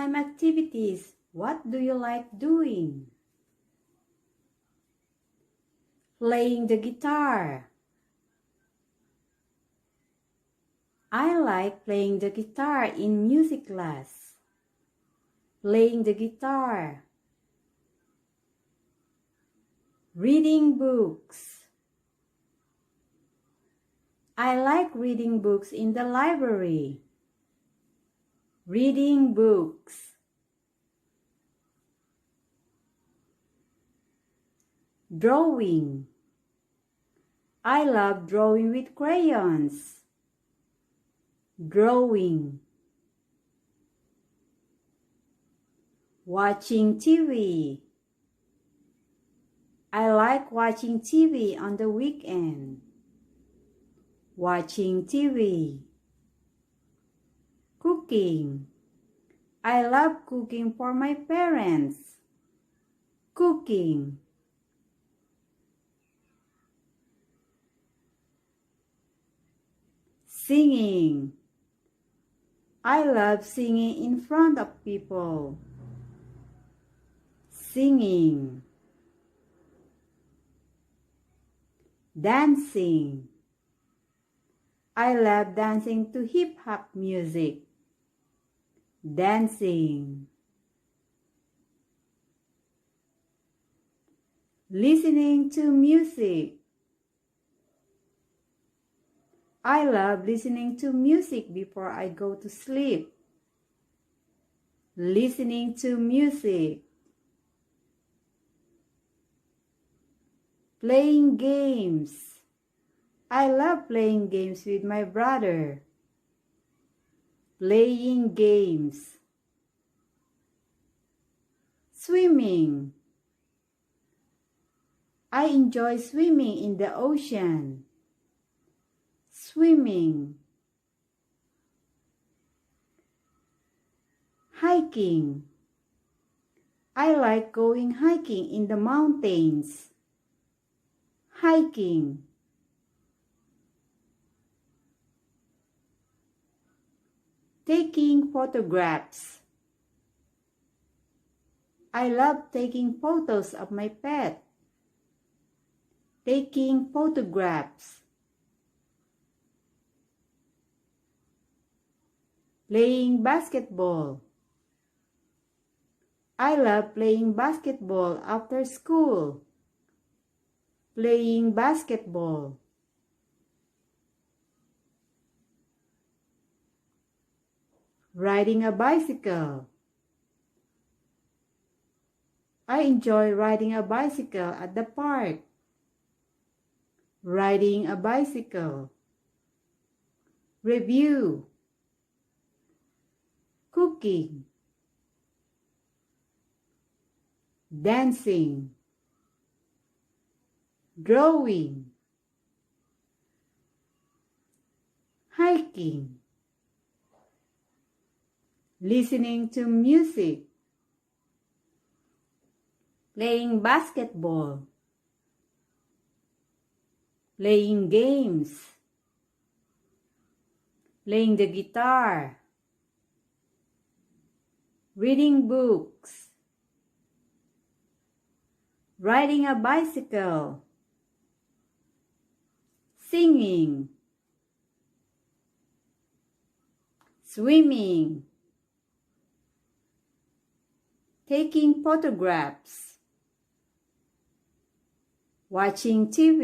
time activities, what do you like doing? Playing the guitar. I like playing the guitar in music class. Playing the guitar. Reading books. I like reading books in the library. Reading books. Drawing. I love drawing with crayons. Drawing. Watching TV. I like watching TV on the weekend. Watching TV. Cooking. I love cooking for my parents. Cooking. Singing. I love singing in front of people. Singing. Dancing. I love dancing to hip-hop music. Dancing. Listening to music. I love listening to music before I go to sleep. Listening to music. Playing games. I love playing games with my brother. Playing games. Swimming. I enjoy swimming in the ocean. Swimming. Hiking. I like going hiking in the mountains. Hiking. Taking photographs. I love taking photos of my pet. Taking photographs. Playing basketball. I love playing basketball after school. Playing basketball. Riding a bicycle. I enjoy riding a bicycle at the park. Riding a bicycle. Review. Cooking. Dancing. Drawing. Hiking. Listening to music. Playing basketball. Playing games. Playing the guitar. Reading books. Riding a bicycle. Singing. Swimming. Taking photographs. Watching TV.